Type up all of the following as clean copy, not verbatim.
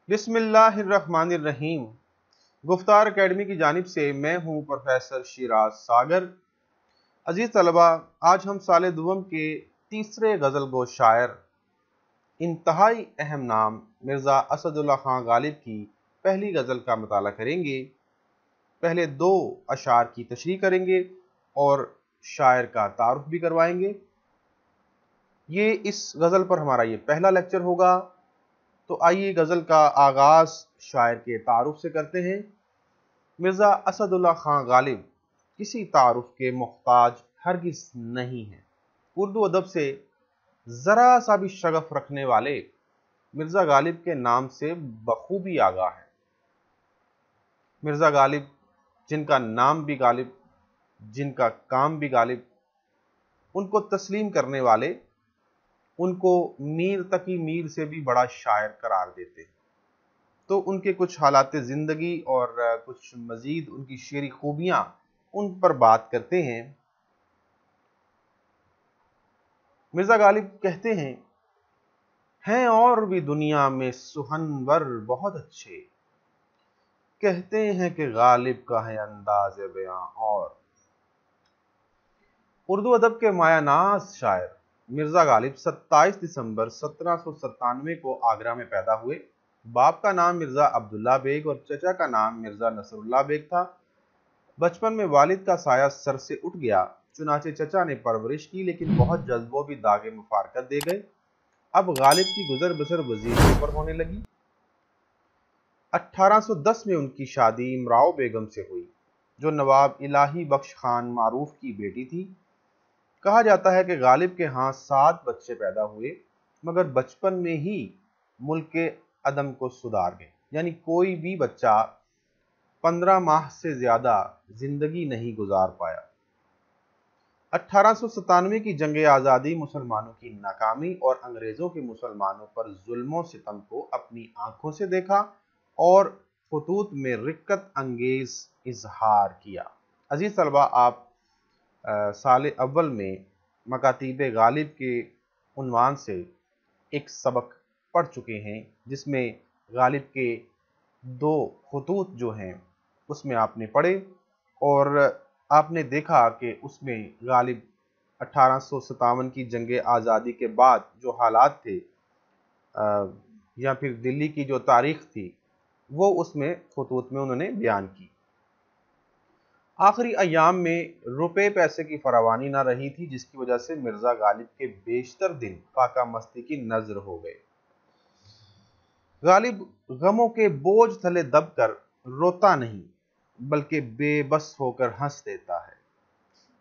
बिस्मिल्लाहिर्रहमानिर्रहीम। गुफ्तार एकेडमी की जानिब से मैं हूँ प्रोफेसर शिराज सागर। अजीज तलबा, आज हम साल दुवम के तीसरे गज़ल गो शायर इंतहाई अहम नाम मिर्ज़ा असदुल्ला खां गालिब की पहली गज़ल का मुताला करेंगे। पहले दो अशार की तशरीह करेंगे और शायर का तारुफ भी करवाएंगे। ये इस गज़ल पर हमारा ये पहला लेक्चर होगा। तो आइए गज़ल का आगाज़ शायर के तारुफ से करते हैं। मिर्ज़ा असदुल्ला खां गालिब किसी तारुफ के मोहताज हरगिज़ नहीं है। उर्दू अदब से ज़रा सा भी शगफ रखने वाले मिर्ज़ा गालिब के नाम से बखूबी आगाह है। मिर्ज़ा गालिब, जिनका नाम भी गालिब, जिनका काम भी गालिब, उनको तस्लीम करने वाले उनको मीर तकी मीर से भी बड़ा शायर करार देते हैं। तो उनके कुछ हालात ज़िंदगी और कुछ मज़ीद उनकी शेरी खूबियाँ, उन पर बात करते हैं। मिर्ज़ा गालिब कहते हैं और भी दुनिया में सुहनवर बहुत अच्छे, कहते हैं कि गालिब का है अंदाज़ बयां और। उर्दू अदब के मायानाज शायर मिर्ज़ा गालिब 27 दिसंबर 1797 को आगरा में पैदा हुए। बाप का नाम मिर्ज़ा अब्दुल्ला बेग और चचा का नाम मिर्ज़ा नसरुल्लाह बेग था। बचपन में वालिद का साया सर से उठ गया, चुनाचे चचा ने परवरिश की, लेकिन बहुत जल्द वो भी दागे मुफारकत दे गए। अब गालिब की गुजर बसर वजीरों पर होने लगी। 1810 में उनकी शादी इमराव बेगम से हुई, जो नवाब इलाही बख्श खान मारूफ की बेटी थी। कहा जाता है कि गालिब के यहाँ 7 बच्चे पैदा हुए, मगर बचपन में ही मुल्क के अदम को सुधार गए, यानी कोई भी बच्चा 15 माह से ज्यादा जिंदगी नहीं गुजार पाया। 1897 की जंग आज़ादी मुसलमानों की नाकामी और अंग्रेज़ों के मुसलमानों पर जुल्म और सितम को अपनी आंखों से देखा और खुतूत में रिक्कत अंगेज इजहार किया। अजीज तलबा, आप साल अव्वल में मकातीब गालिब के उन्वान से एक सबक पढ़ चुके हैं, जिसमें गालिब के 2 खुतूत जो हैं उसमें आपने पढ़े और आपने देखा कि उसमें गालिब 1857 की जंग आज़ादी के बाद जो हालात थे या फिर दिल्ली की जो तारीख थी, वो उसमें खुतूत में उन्होंने बयान की। आखिरी अयाम में रुपए पैसे की फरावानी ना रही थी, जिसकी वजह से मिर्ज़ा गालिब के बेशतर दिन फाका मस्ती की नजर हो गए। गालिब गमों के बोझ तले दबकर रोता नहीं, बल्कि बेबस होकर हंस देता है।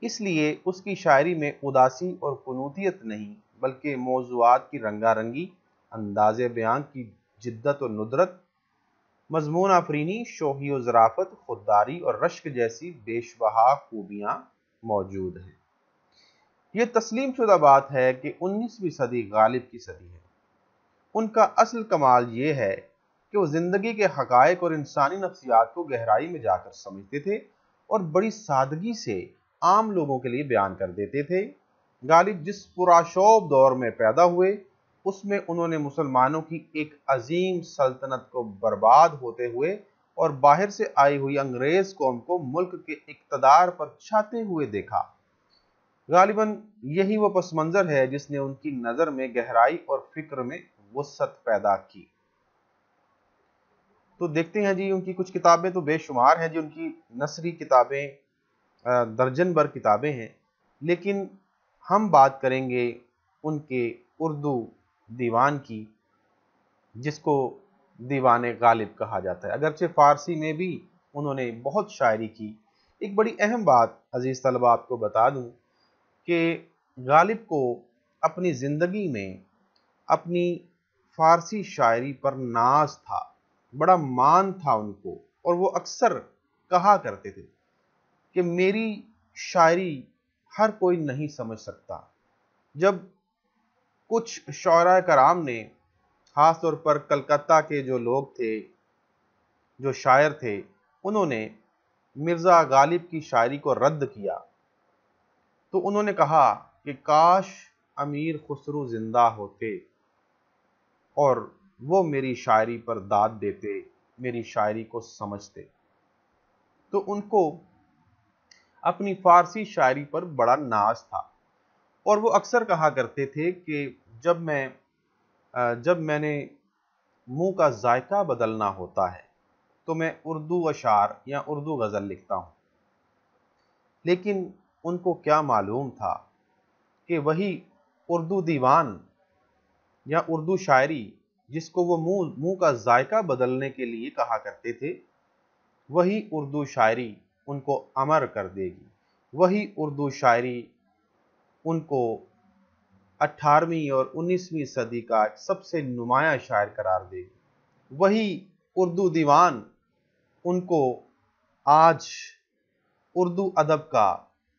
इसलिए उसकी शायरी में उदासी और कुनूतियत नहीं, बल्कि मौज़ूआत की रंगारंगी, अंदाज़े बयान की जिद्दत और नुदरत, मजमून आफरीनी, शोही और ज़राफ़त, खुददारी और रश्क जैसी बेशबहा खूबियाँ मौजूद हैं। ये तस्लीम शुदा बात है कि 19वीं सदी गालिब की सदी है। उनका असल कमाल ये है कि वो ज़िंदगी के हक़ाइक़ और इंसानी नफ्सियात को गहराई में जाकर समझते थे और बड़ी सादगी से आम लोगों के लिए बयान कर देते थे। गालिब जिस पुराशोभ दौर में पैदा हुए, उसमें उन्होंने मुसलमानों की एक अजीम सल्तनत को बर्बाद होते हुए और बाहर से आई हुई अंग्रेज कौम को मुल्क के इक़्तिदार पर छाते हुए देखा। गालिबन यही वो पस मंज़र है जिसने उनकी नज़र में गहराई और फिक्र में वुसअत पैदा की। तो देखते हैं जी, उनकी कुछ किताबें तो बेशुमार हैं जी। उनकी नसरी किताबें दर्जन भर किताबें हैं, लेकिन हम बात करेंगे उनके उर्दू दीवान की, जिसको दीवान गालिब कहा जाता है। अगरचे फ़ारसी में भी उन्होंने बहुत शायरी की। एक बड़ी अहम बात अजीज़ तलबा आपको बता दूं कि गालिब को अपनी ज़िंदगी में अपनी फ़ारसी शायरी पर नाज था, बड़ा मान था उनको, और वो अक्सर कहा करते थे कि मेरी शायरी हर कोई नहीं समझ सकता। जब कुछ शौरा कराम ने, खास तौर पर कलकत्ता के जो लोग थे, जो शायर थे, उन्होंने मिर्ज़ा गालिब की शायरी को रद्द किया, तो उन्होंने कहा कि काश अमीर खुसरो जिंदा होते और وہ میری شاعری پر داد دیتے، میری شاعری کو سمجھتے۔ تو ان کو اپنی فارسی شاعری پر بڑا ناز تھا، اور وہ اکثر کہا کرتے تھے کہ جب میں نے منہ کا ذائقہ بدلنا ہوتا ہے تو میں اردو اشعار یا اردو غزل لکھتا ہوں۔ لیکن ان کو کیا معلوم تھا کہ وہی اردو دیوان یا اردو شاعری جس کو وہ منہ کا ذائقہ بدلنے کے لیے کہا کرتے تھے، وہی اردو شاعری ان کو امر کر دے گی، وہی اردو شاعری ان کو 18ویں اور 19ویں صدی کا سب سے نمایاں شاعر قرار دے گی، وہی اردو دیوان ان کو آج اردو ادب کا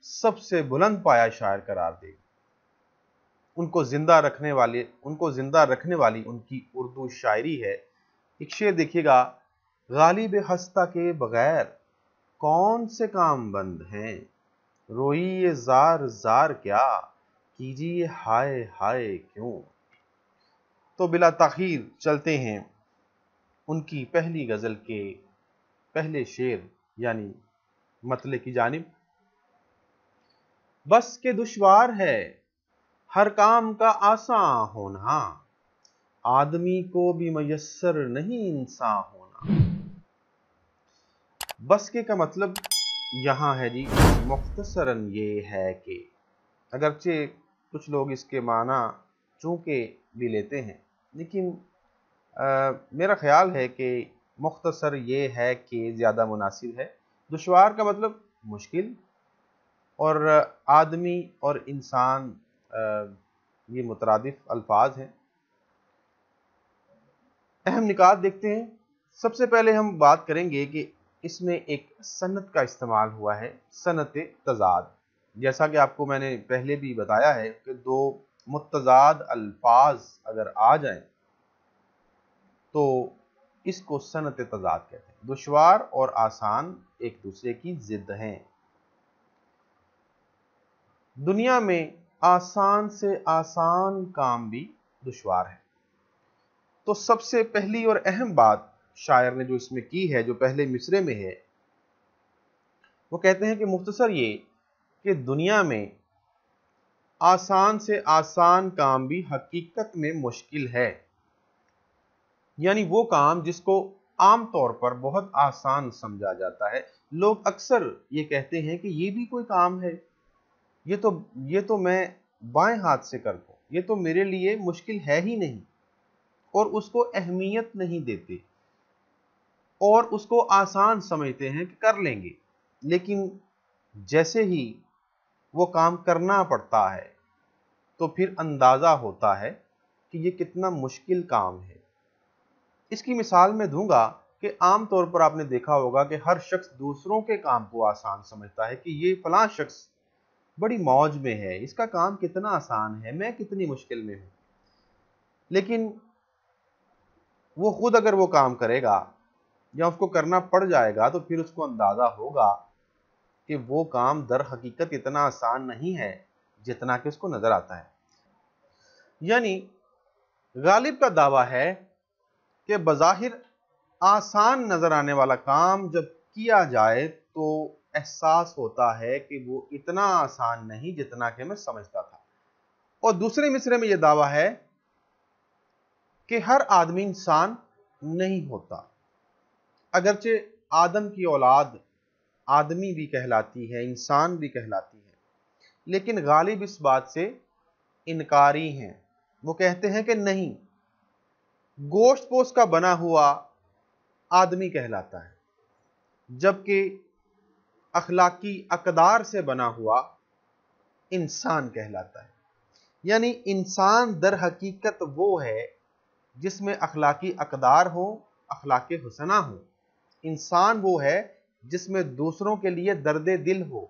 سب سے بلند پایہ شاعر قرار دے گی۔ ان کو زندہ رکھنے والی ان کی اردو شاعری ہے۔ ایک شعر دیکھیے گا: غالب ہستہ کے بغیر کون سے کام بند ہیں، روئیے زار زار کیا، کیجیے ہائے ہائے کیوں۔ تو بلا تاخیر چلتے ہیں ان کی پہلی غزل کے پہلے شعر یعنی مطلع کی جانب۔ بس کے دشوار ہے ہر کام کا آساں ہونا، آدمی کو بھی میسر نہیں انسان ہونا۔ بس کے کا مطلب یہاں ہے جی مختصراً یہ ہے کہ، اگرچہ کچھ لوگ اس کے معنی چونکہ بھی لیتے ہیں، لیکن میرا خیال ہے کہ مختصر یہ ہے کہ زیادہ مناسب ہے۔ دشوار کا مطلب مشکل، اور آدمی اور انسان یہ مترادف الفاظ ہیں۔ اہم نکات دیکھتے ہیں۔ سب سے پہلے ہم بات کریں گے کہ اس میں ایک صنعت کا استعمال ہوا ہے، صنعت تضاد۔ جیسا کہ آپ کو میں نے پہلے بھی بتایا ہے کہ دو متضاد الفاظ اگر آ جائیں تو اس کو صنعت تضاد کہتے ہیں۔ دشوار اور آسان ایک دوسرے کی ضد ہیں۔ دنیا میں آسان سے آسان کام بھی دشوار ہے۔ تو سب سے پہلی اور اہم بات شاعر نے جو اس میں کی ہے، جو پہلے مصرعے میں ہے، وہ کہتے ہیں کہ مختصر یہ کہ دنیا میں آسان سے آسان کام بھی حقیقت میں مشکل ہے۔ یعنی وہ کام جس کو عام طور پر بہت آسان سمجھا جاتا ہے، لوگ اکثر یہ کہتے ہیں کہ یہ بھی کوئی کام ہے، یہ تو میں بائیں ہاتھ سے کر دوں، یہ تو میرے لیے مشکل ہے ہی نہیں، اور اس کو اہمیت نہیں دیتے اور اس کو آسان سمجھتے ہیں کہ کر لیں گے۔ لیکن جیسے ہی وہ کام کرنا پڑتا ہے تو پھر اندازہ ہوتا ہے کہ یہ کتنا مشکل کام ہے۔ اس کی مثال میں دوں گا کہ عام طور پر آپ نے دیکھا ہوگا کہ ہر شخص دوسروں کے کام کو آسان سمجھتا ہے کہ یہ فلاں شخص بڑی موج میں ہے، اس کا کام کتنا آسان ہے، میں کتنی مشکل میں ہوں۔ لیکن وہ خود اگر وہ کام کرے گا یا اس کو کرنا پڑ جائے گا تو پھر اس کو اندازہ ہوگا کہ وہ کام در حقیقت اتنا آسان نہیں ہے جتنا کہ اس کو نظر آتا ہے۔ یعنی غالب کا دعویٰ ہے کہ بظاہر آسان نظر آنے والا کام جب کیا جائے تو احساس ہوتا ہے کہ وہ اتنا آسان نہیں جتنا کہ میں سمجھتا تھا۔ اور دوسرے مصرعے میں یہ دعویٰ ہے کہ ہر آدمی انسان نہیں ہوتا، اگرچہ آدم کی اولاد آدمی بھی کہلاتی ہے، انسان بھی کہلاتی ہے، لیکن غالب اس بات سے انکاری ہیں۔ وہ کہتے ہیں کہ نہیں، گوشت پوست کا بنا ہوا آدمی کہلاتا ہے، جبکہ اخلاقی اقدار سے بنا ہوا انسان کہلاتا ہے۔ یعنی انسان در حقیقت وہ ہے جس میں اخلاقی اقدار ہو، اخلاق حسنہ ہو۔ انسان وہ ہے جس میں دوسروں کے لیے درد دل ہو،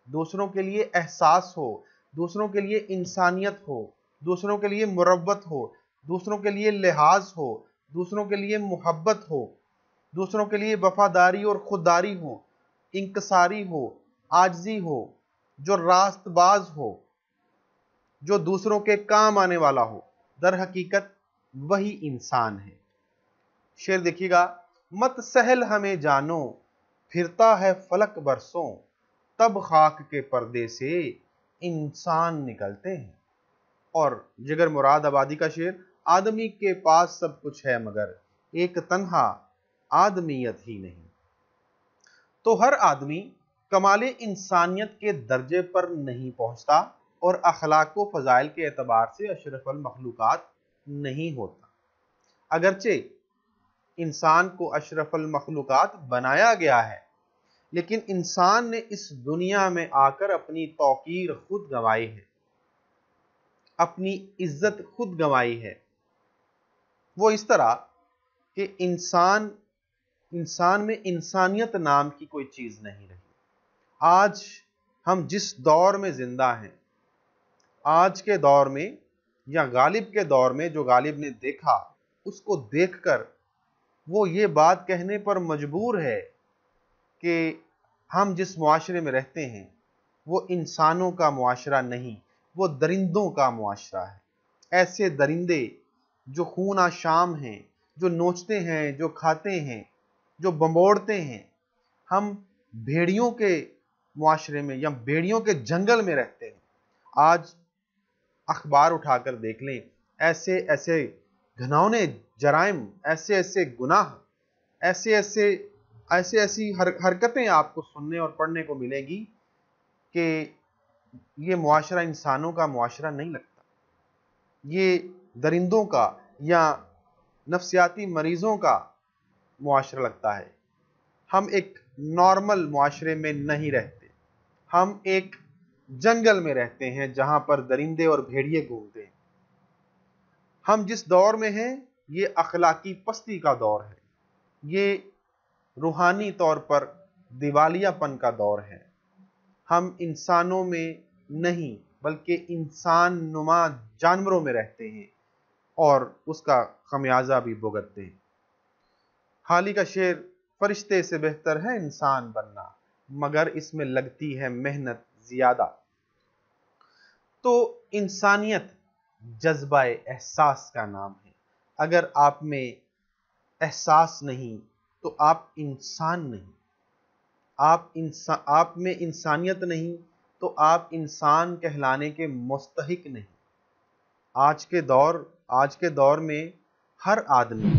دوسروں کے لیے احساس ہو، دوسروں کے لیے انسانیت ہو، دوسروں کے لیے مروت ہو، دوسروں کے لیے لحاظ ہو، دوسروں کے لیے محبت ہو، دوسروں کے لیے وفاداری اور خودداری ہو، انکساری ہو، عاجزی ہو، جو راست باز ہو، جو دوسروں کے کام آنے والا ہو۔ در حقیقت وہی انسان ہے۔ शेर देखिएगा, मत सहल हमें जानो, फिरता है फलक बरसों, तब खाक के पर्दे से इंसान निकलते हैं। और जिगर मुराद आबादी का शेर, आदमी के पास सब कुछ है मगर एक तन्हा आदमियत ही नहीं। तो हर आदमी कमाले इंसानियत के दर्जे पर नहीं पहुंचता और अखलाक व फजाइल के एतबार से अशरफुल मखलूकात नहीं होता। अगरचे इंसान को अशरफुल मखलूकात बनाया गया है, लेकिन इंसान ने इस दुनिया में आकर अपनी तौकीर खुद गंवाई है, अपनी इज्जत खुद गंवाई है। वो इस तरह कि इंसान में इंसानियत नाम की कोई चीज नहीं रही। आज हम जिस दौर में जिंदा हैं, आज के दौर में या गालिब के दौर में, जो गालिब ने देखा उसको देखकर वो ये बात कहने पर मजबूर है कि हम जिस मुआशरे में रहते हैं वो इंसानों का मुआशरा नहीं, वो दरिंदों का मुआशरा है। ऐसे दरिंदे जो खून आशाम हैं, जो नोचते हैं, जो खाते हैं, जो बंबोड़ते हैं। हम भेड़ियों के मुआशरे में या भेड़ियों के जंगल में रहते हैं। आज अखबार उठाकर देख लें, ऐसे ऐसे घिनौने जराइम, ऐसे ऐसे गुनाह, ऐसे ऐसी हरकतें आपको सुनने और पढ़ने को मिलेगी कि ये मुआशरा इंसानों का मुआशरा नहीं लगता, ये दरिंदों का या नफ्सियाती मरीजों का मुआशरा लगता है। हम एक नॉर्मल मुआशरे में नहीं रहते, हम एक जंगल में रहते हैं जहां पर दरिंदे और भेड़िए घूमते हैं। हम जिस दौर में हैं ये अखलाकी पस्ती का दौर है, ये रूहानी तौर पर दिवालियापन का दौर है। हम इंसानों में नहीं बल्कि इंसान नुमा जानवरों में रहते हैं और उसका खमियाजा भी भुगतते हैं। हाली का शेर, फरिश्ते से बेहतर है इंसान बनना, मगर इसमें लगती है मेहनत ज्यादा। तो इंसानियत जज्बा एहसास का नाम है। अगर आप में एहसास नहीं तो आप इंसान नहीं, आप में इंसानियत नहीं तो आप इंसान कहलाने के मुस्तहिक नहीं। आज के दौर में हर आदमी,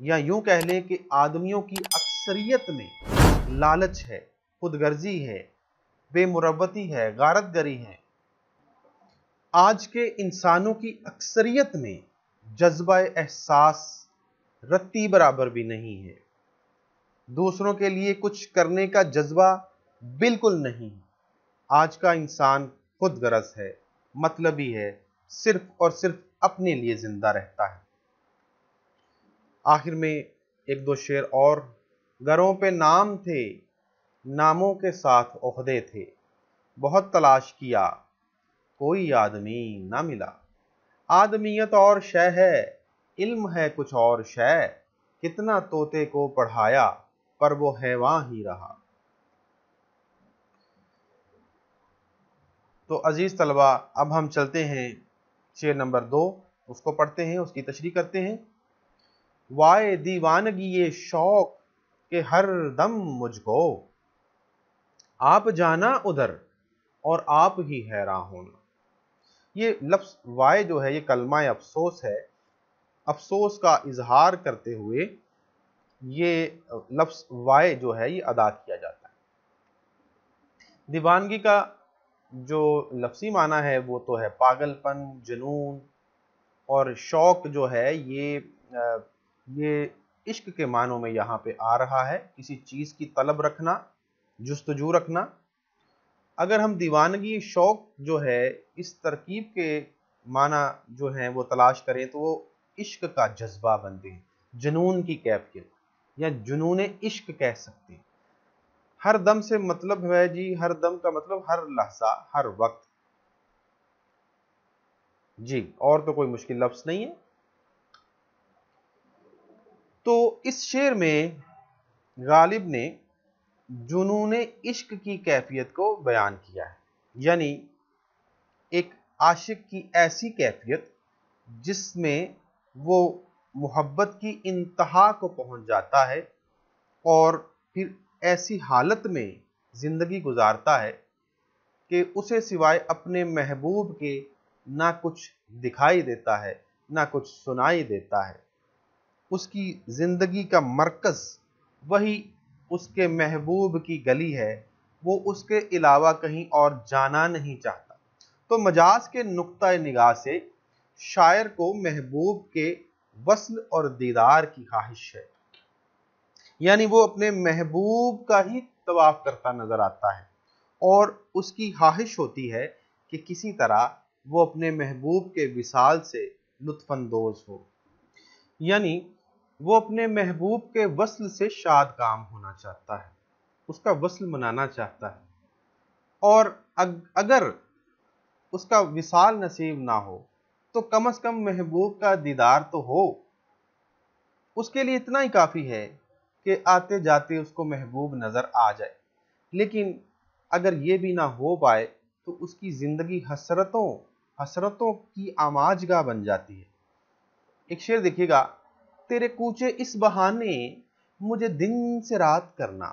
या यूं कह लें कि आदमियों की अक्सरियत में लालच है, खुदगर्जी है, बेमुरव्वती है, गारतगरी है। आज के इंसानों की अक्सरियत में जज्बा एहसास रत्ती बराबर भी नहीं है। दूसरों के लिए कुछ करने का जज्बा बिल्कुल नहीं। आज का इंसान खुदगर्ज है, मतलबी है, सिर्फ और सिर्फ अपने लिए जिंदा रहता है। आखिर में एक दो शेर और। घरों पे नाम थे, नामों के साथ ओहदे थे, बहुत तलाश किया कोई आदमी ना मिला। आदमियत और शय है, इल्म है कुछ और शय, कितना तोते को पढ़ाया पर वो हैवान ही रहा। तो अजीज तलबा, अब हम चलते हैं शेर नंबर 2, उसको पढ़ते हैं, उसकी तशरीह करते हैं। वाए दीवानगी ये शौक के हर दम मुझको, आप जाना उधर और आप ही हैरान होना। ये लफ्ज वाए जो है ये कलमा अफसोस है। अफसोस का इजहार करते हुए ये लफ्ज वाए जो है ये अदा किया जाता है। दीवानगी का जो लफ्जी माना है वो तो है पागलपन, जुनून, और शौक जो है ये इश्क के मानों में यहाँ पे आ रहा है, किसी चीज की तलब रखना, जुस्तजू रखना। अगर हम दीवानगी शौक जो है इस तरकीब के माना जो है वो तलाश करें तो वो इश्क का जज्बा बनते हैं, जुनून की कैफियत या जुनून इश्क कह सकते हैं। हर दम से मतलब है जी, हर दम का मतलब हर लहजा, हर वक्त जी, और तो कोई मुश्किल लफ्ज नहीं है। तो इस शेर में गालिब ने जुनून इश्क की कैफियत को बयान किया है, यानी एक आशिक की ऐसी कैफियत जिसमें वो मोहब्बत की इंतहा को पहुंच जाता है और फिर ऐसी हालत में जिंदगी गुजारता है कि उसे सिवाय अपने महबूब के ना कुछ दिखाई देता है, ना कुछ सुनाई देता है। उसकी जिंदगी का मरकज वही उसके महबूब की गली है, वो उसके अलावा कहीं और जाना नहीं चाहता। तो मजाज के नुक्ता निगाह से शायर को महबूब के वस्ल और दीदार की ख्वाहिश है, यानी वो अपने महबूब का ही तवाफ करता नजर आता है और उसकी ख्वाहिश होती है कि किसी तरह वो अपने महबूब के विसाल से लुत्फानंदोज हो, यानी वो अपने महबूब के वस्ल से शाद काम होना चाहता है, उसका वस्ल मनाना चाहता है। और अगर उसका विसाल नसीब ना हो तो कम से कम महबूब का दीदार तो हो। उसके लिए इतना ही काफ़ी है कि आते जाते उसको महबूब नज़र आ जाए। लेकिन अगर ये भी ना हो पाए तो उसकी ज़िंदगी हसरतों की आमाजगाह बन जाती है। एक शेर देखिएगा, तेरे कूचे इस बहाने मुझे दिन से रात करना,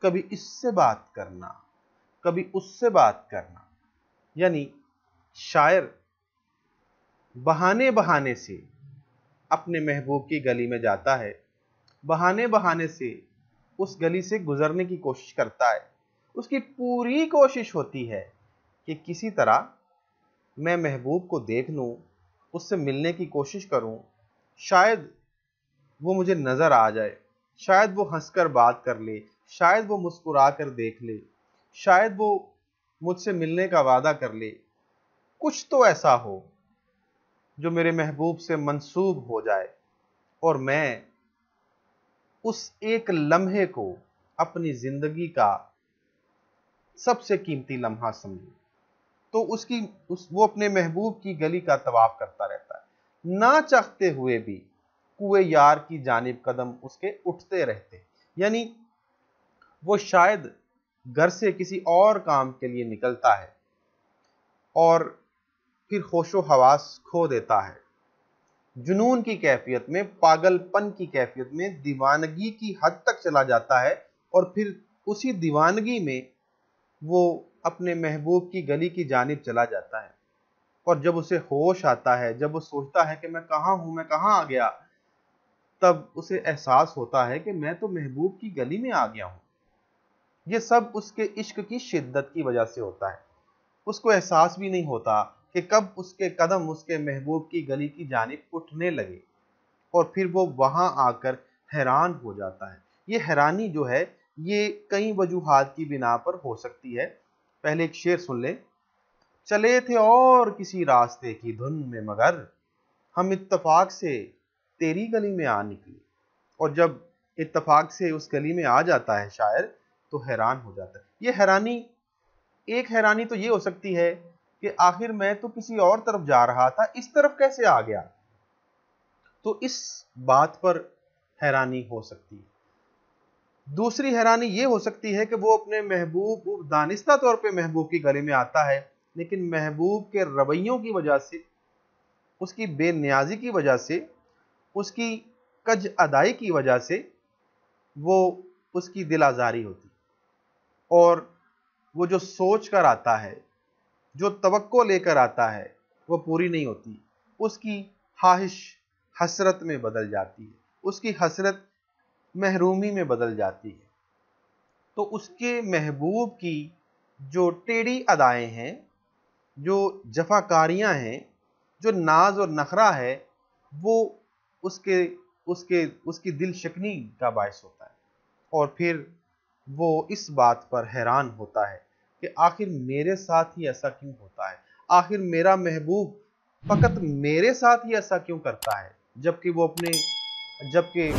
कभी इससे बात करना, कभी उससे बात करना। यानी शायर बहाने बहाने से अपने महबूब की गली में जाता है, बहाने बहाने से उस गली से गुजरने की कोशिश करता है। उसकी पूरी कोशिश होती है कि किसी तरह मैं महबूब को देख लूं, उससे मिलने की कोशिश करूं, शायद वो मुझे नजर आ जाए, शायद वो हंसकर बात कर ले, शायद वो मुस्कुरा कर देख ले, शायद वो मुझसे मिलने का वादा कर ले। कुछ तो ऐसा हो जो मेरे महबूब से मंसूब हो जाए और मैं उस एक लम्हे को अपनी जिंदगी का सबसे कीमती लम्हा समझूं। तो वो अपने महबूब की गली का तवाफ करता रहता है, ना चाहते हुए भी कुए यार की जानिब कदम उसके उठते रहते। यानी वो शायद घर से किसी और काम के लिए निकलता है और फिर होशो हवास खो देता है, जुनून की कैफियत में, पागलपन की कैफियत में दीवानगी की हद तक चला जाता है और फिर उसी दीवानगी में वो अपने महबूब की गली की जानिब चला जाता है। और जब उसे होश आता है, जब वो सोचता है कि मैं कहाँ हूं, मैं कहाँ आ गया, तब उसे एहसास होता है कि मैं तो महबूब की गली में आ गया हूं। ये सब उसके इश्क की शिद्दत की वजह से होता है। उसको एहसास भी नहीं होता कि कब उसके कदम उसके महबूब की गली की जानिब उठने लगे और फिर वो वहां आकर हैरान हो जाता है। ये हैरानी जो है ये कई वजूहात की बिना पर हो सकती है। पहले एक शेर सुन ले, चले थे और किसी रास्ते की धुन में मगर हम इत्तफाक से तेरी गली में आ निकले। और जब इत्तफाक से उस गली में आ जाता है शायर तो हैरान हो जाता है। ये हैरानी, एक हैरानी तो ये हो सकती है कि आखिर मैं तो किसी और तरफ जा रहा था, इस तरफ कैसे आ गया। तो इस बात पर हैरानी हो सकती है। दूसरी हैरानी ये हो सकती है कि वो अपने महबूब, वो दानिस्ता तौर पे महबूब की गली में आता है, लेकिन महबूब के रवैयों की वजह से, उसकी बेनियाजी की वजह से, उसकी कज अदाई की वजह से वो उसकी दिल आज़ारी होती और वो जो सोच कर आता है, जो तवक्को लेकर आता है, वो पूरी नहीं होती। उसकी ख्वाहिश हसरत में बदल जाती है, उसकी हसरत महरूमी में बदल जाती है। तो उसके महबूब की जो टेढ़ी अदाएं हैं, जो जफाकारियां हैं, जो नाज और नखरा है, वो उसके उसके उसकी दिल शिकनी का बायस होता है। और फिर वो इस बात पर हैरान होता है कि आखिर मेरे साथ ही ऐसा क्यों होता है, आखिर मेरा महबूब फकत मेरे साथ ही ऐसा क्यों करता है, जबकि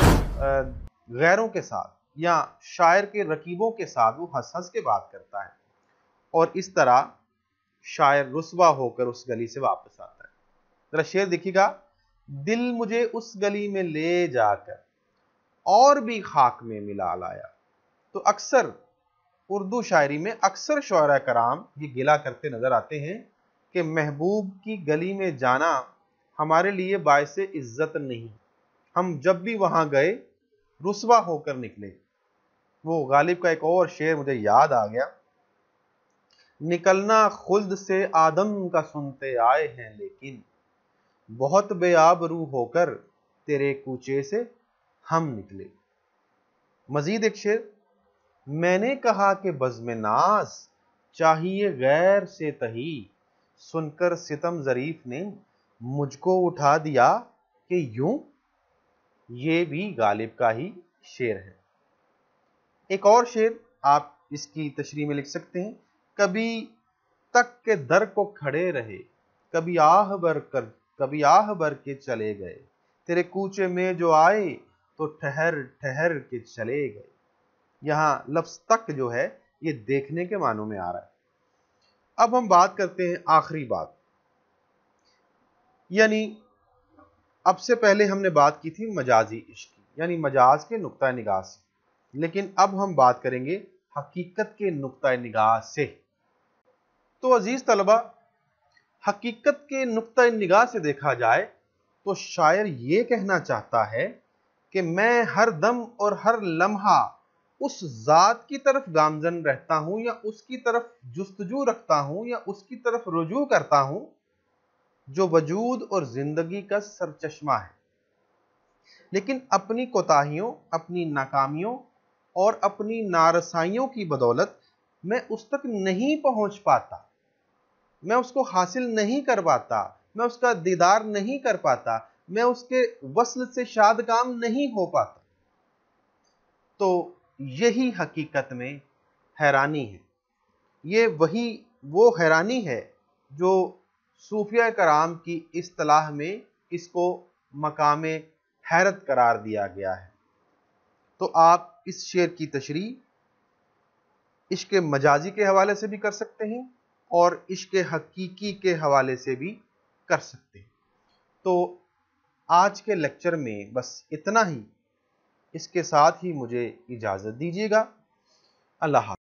गैरों के साथ या शायर के रकीबों के साथ वो हंस हंस के बात करता है। और इस तरह शायर रुस्वा होकर उस गली से वापस आता है। जरा शेर देखिएगा, दिल मुझे उस गली में ले जाकर और भी खाक में मिला लाया। तो अक्सर उर्दू शायरी में अक्सर शुअरा कराम ये गिला करते नजर आते हैं कि महबूब की गली में जाना हमारे लिए बायस इज्जत नहीं। हम जब भी वहां गए रुस्वा होकर निकले। वो गालिब का एक और शेर मुझे याद आ गया, निकलना खुल्द से आदम का सुनते आए हैं, लेकिन बहुत बेआबरू होकर तेरे कूचे से हम निकले। मजीद एक शेर, मैंने कहा कि बज़्म नाज चाहिए गैर से तही, सुनकर सितम ज़रीफ ने मुझको उठा दिया कि यूं। ये भी गालिब का ही शेर है। एक और शेर आप इसकी तशरीह में लिख सकते हैं, कभी तक के दर को खड़े रहे, कभी आह भर के चले गए, तेरे कूचे में जो आए तो ठहर ठहर के चले गए। यहां लफ्ज तक जो है ये देखने के मानों में आ रहा है। अब हम बात करते हैं आखिरी बात, यानी अब से पहले हमने बात की थी मजाजी इश्क की, यानी मजाज के नुक्ता निगाह से, लेकिन अब हम बात करेंगे हकीकत के नुक्ता निगाह से। तो अजीज तलबा, हकीकत के नुक्ता निगाह से देखा जाए तो शायर ये कहना चाहता है कि मैं हर दम और हर लम्हा उस जात की तरफ गामजन रहता हूं, या उसकी तरफ जुस्तजू रखता हूं, या उसकी तरफ रुजू करता हूं जो वजूद और जिंदगी का सरचश्मा है। लेकिन अपनी कोताहियों, अपनी नाकामियों और अपनी नारसाइयों की बदौलत मैं उस तक नहीं पहुंच पाता, मैं उसको हासिल नहीं कर पाता, मैं उसका दीदार नहीं कर पाता, मैं उसके वस्ल से शादकाम नहीं हो पाता। तो यही हकीकत में हैरानी है। ये वो हैरानी है जो सूफिया कराम की इस्तिलाह में इसको मकामे हैरत करार दिया गया है। तो आप इस शेर की तशरीह इश्क मजाजी के हवाले से भी कर सकते हैं और इश्क हकीकी के हवाले से भी कर सकते हैं। तो आज के लेक्चर में बस इतना ही। इसके साथ ही मुझे इजाज़त दीजिएगा। अल्लाह हाफ़िज़।